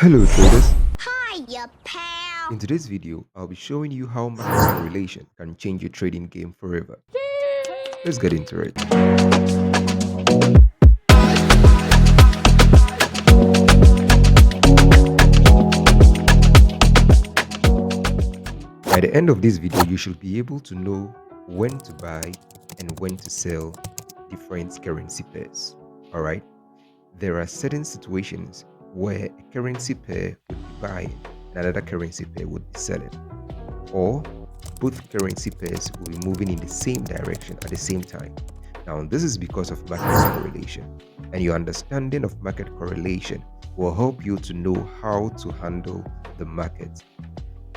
Hello traders, Hiya, pal. in today's video I'll be showing you how market correlation can change your trading game forever. Let's get into it. By the end of this video you should be able to know when to buy and when to sell different currency pairs. Alright, there are certain situations where a currency pair would be buying and another currency pair would be selling, or both currency pairs will be moving in the same direction at the same time. Now, this is because of market correlation, and your understanding of market correlation will help you to know how to handle the market.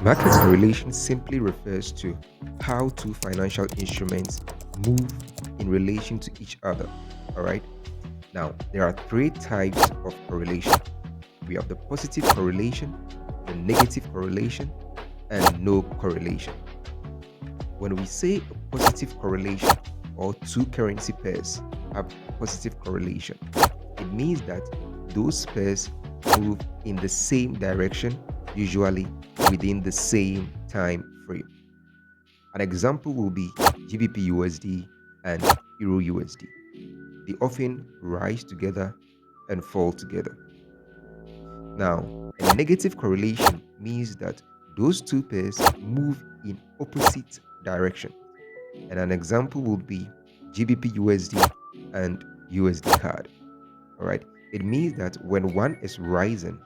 Market correlation simply refers to how two financial instruments move in relation to each other. All right. Now, there are three types of correlation. We have the positive correlation, the negative correlation, and no correlation. When we say a positive correlation or two currency pairs have a positive correlation, it means that those pairs move in the same direction, usually within the same time frame. An example will be GBP USD and Euro USD. They often rise together and fall together. Now, a negative correlation means that those two pairs move in opposite direction. And an example would be GBP USD and USD CAD. All right. It means that when one is rising,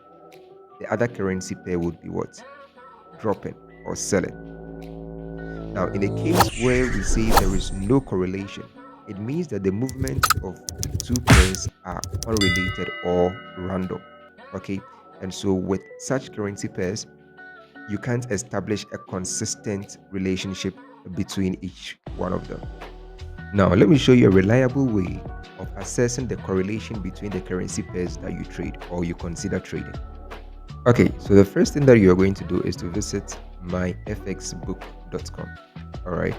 the other currency pair would be what? Dropping or selling. Now, in a case where we say there is no correlation, it means that the movement of the two pairs are unrelated or random. Okay. And so with such currency pairs, you can't establish a consistent relationship between each one of them. Now, let me show you a reliable way of assessing the correlation between the currency pairs that you trade or you consider trading. Okay, so the first thing that you are going to do is to visit myfxbook.com. All right.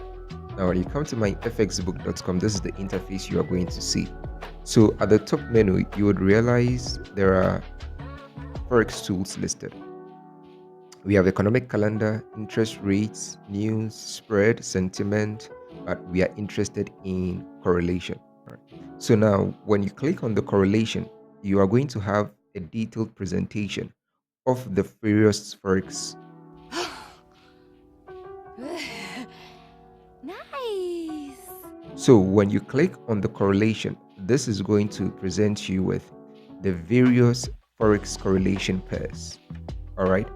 Now, when you come to myfxbook.com, this is the interface you are going to see. So at the top menu, you would realize there are Forex tools listed. We have economic calendar, interest rates, news, spread, sentiment, but we are interested in correlation. All right. So now, when you click on the correlation, you are going to have a detailed presentation of the various Forex. Nice. So when you click on the correlation, this is going to present you with the various Forex correlation pairs. All right.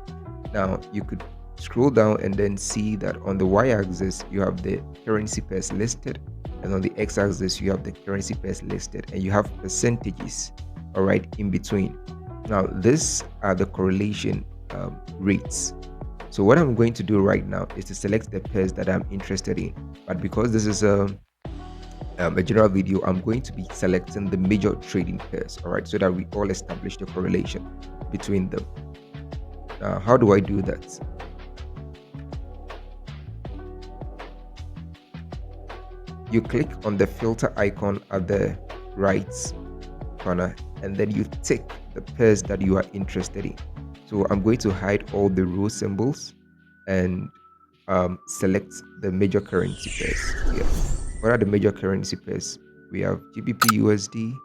Now you could scroll down and then see that on the y-axis you have the currency pairs listed, and on the x-axis you have the currency pairs listed, and you have percentages, all right, in between. Now these are the correlation rates. So what I'm going to do right now is to select the pairs that I'm interested in, but because this is a general video, I'm going to be selecting the major trading pairs, all right, so that we all establish the correlation between them. How do I do that? You click on the filter icon at the right corner, and then you tick the pairs that you are interested in. So I'm going to hide all the row symbols and select the major currency pairs here. What are the major currency pairs? We have GBP USD,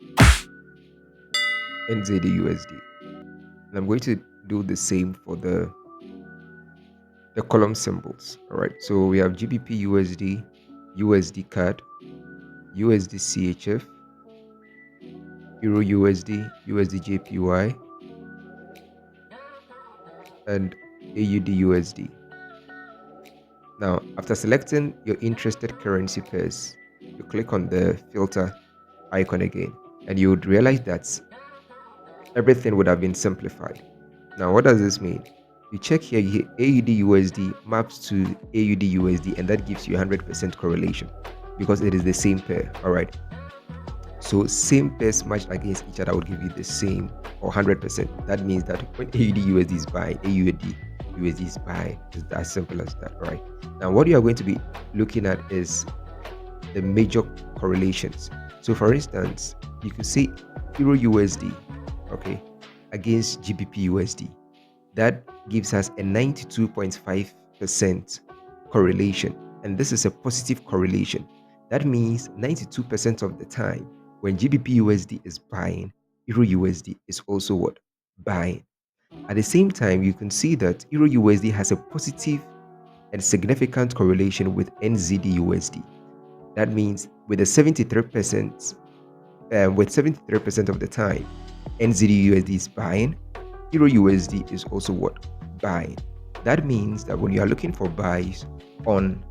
NZD USD. And I'm going to do the same for the column symbols. All right, so we have GBP USD, USD CAD, USD CHF, Euro USD, USD JPY, and AUD USD. Now, after selecting your interested currency pairs, you click on the filter icon again, and you would realize that everything would have been simplified. Now, what does this mean? You check here, AUD USD maps to AUD USD, and that gives you 100% correlation because it is the same pair. All right. So same pairs matched against each other would give you the same or 100%. That means that when AUD USD is buying, AUD USD is buying. It's as simple as that, right? Now, what you are going to be looking at is the major correlations. So, for instance, you could see Euro USD, okay, against GBP USD. That gives us a 92.5% correlation. And this is a positive correlation. That means 92% of the time when GBP USD is buying, Euro USD is also what? Buying. At the same time, you can see that Euro USD has a positive and significant correlation with NZD USD. That means with the 73%, with 73% of the time, NZD USD is buying, Euro USD is also what? Buying. That means that when you are looking for buys on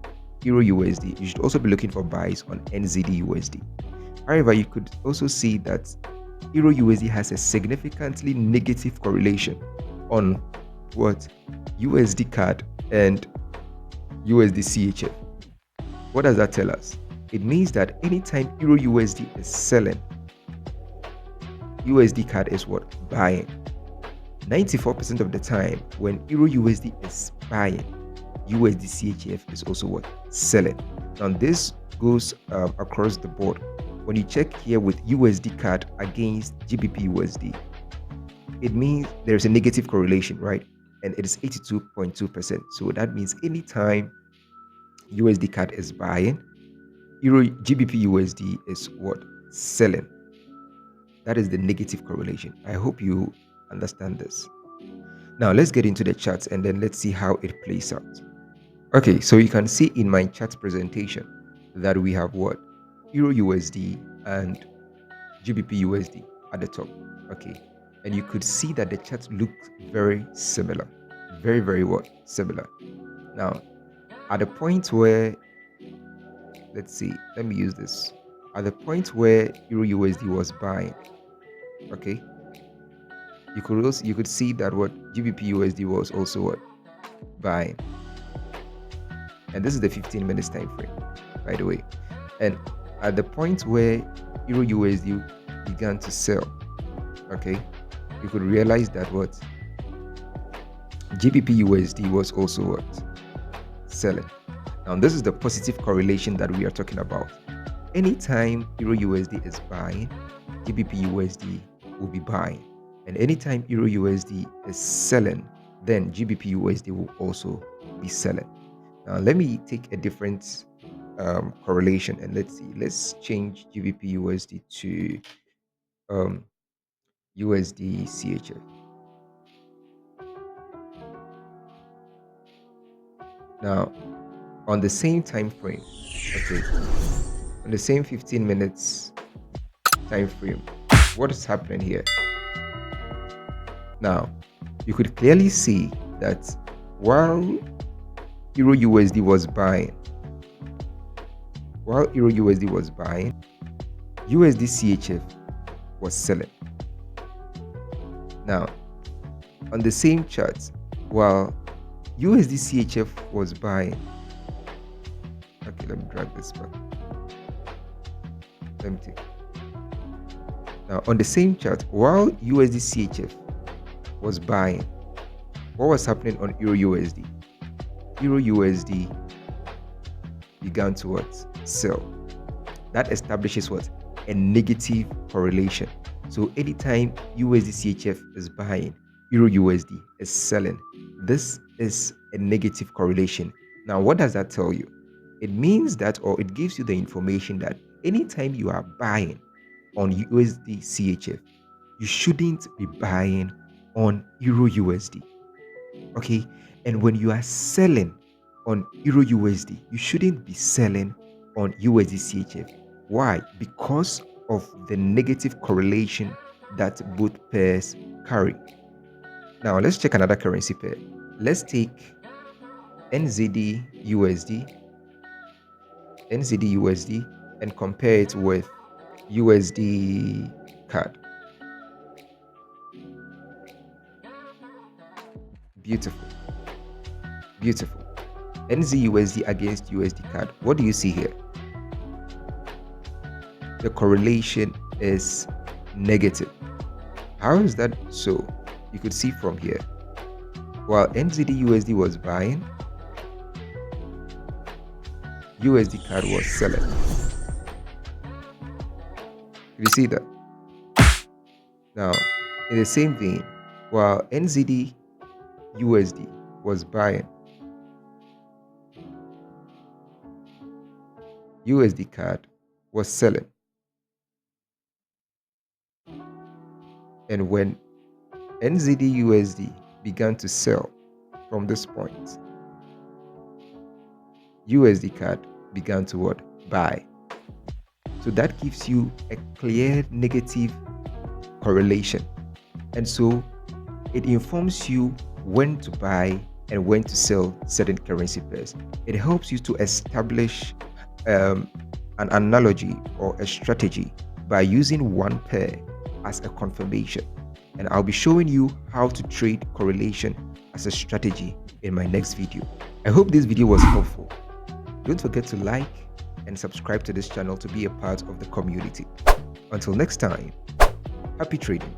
Euro USD, you should also be looking for buys on NZD USD. However, you could also see that Euro USD has a significantly negative correlation on what? USD CAD and USD CHF. What does that tell us? It means that anytime Euro USD is selling, USD CAD is what? Buying. 94% of the time when Euro USD is buying, USD CHF is also what? Selling. Now this goes across the board. When you check here with USD CAD against GBP USD, it means there's a negative correlation, right? And it is 82.2%. So that means anytime USD CAD is buying, Euro GBP USD is what? Selling. That is the negative correlation. I hope you understand this. Now let's get into the charts and then let's see how it plays out. Okay, so you can see in my chart presentation that we have what? Euro USD and GBP USD at the top. Okay, and you could see that the charts look very similar. Very, very what? Similar. Now, at the point where, let's see, let me use this. At the point where Euro USD was buying, okay, you could see that what GBP USD was also what? Buying. And this is the 15 minutes time frame, by the way. And at the point where Euro USD began to sell, okay, you could realize that what GBP USD was also what? Selling. Now this is the positive correlation that we are talking about. Anytime Euro USD is buying, GBP USD will be buying. And anytime Euro USD is selling, then GBP USD will also be selling. Now let me take a different correlation and let's see. Let's change GBP USD to USD CHF. Now on the same time frame, okay, on the same 15 minutes time frame, what is happening here? Now you could clearly see that while Euro USD was buying, USD CHF was selling. Now, on the same chart, while USD CHF was buying, okay, let me drag this back. Let me take. Now, on the same chart, while USD CHF was buying, what was happening on Euro USD? Euro USD began to what? Sell. That establishes what? A negative correlation. So anytime USD CHF is buying, Euro USD is selling. This is a negative correlation. Now, what does that tell you? It means that, or it gives you the information that anytime you are buying on USD CHF, you shouldn't be buying on Euro USD. Okay, and when you are selling on Euro USD, you shouldn't be selling on USD CHF. Why? Because of the negative correlation that both pairs carry. Now let's check another currency pair. Let's take NZD USD, and compare it with USD CAD. Beautiful. Beautiful. NZUSD against USD CAD. What do you see here? The correlation is negative. How is that so? You could see from here. While NZD USD was buying, USD CAD was selling. You see that? Now, in the same vein, while NZD USD was buying, USD CAD was selling. And when NZD USD began to sell from this point, USD CAD began to what? Buy. So that gives you a clear negative correlation. And so it informs you when to buy and when to sell certain currency pairs. It helps you to establish an analogy or a strategy by using one pair as a confirmation. And I'll be showing you how to trade correlation as a strategy in my next video. I hope this video was helpful. Don't forget to like and subscribe to this channel to be a part of the community. Until next time, happy trading.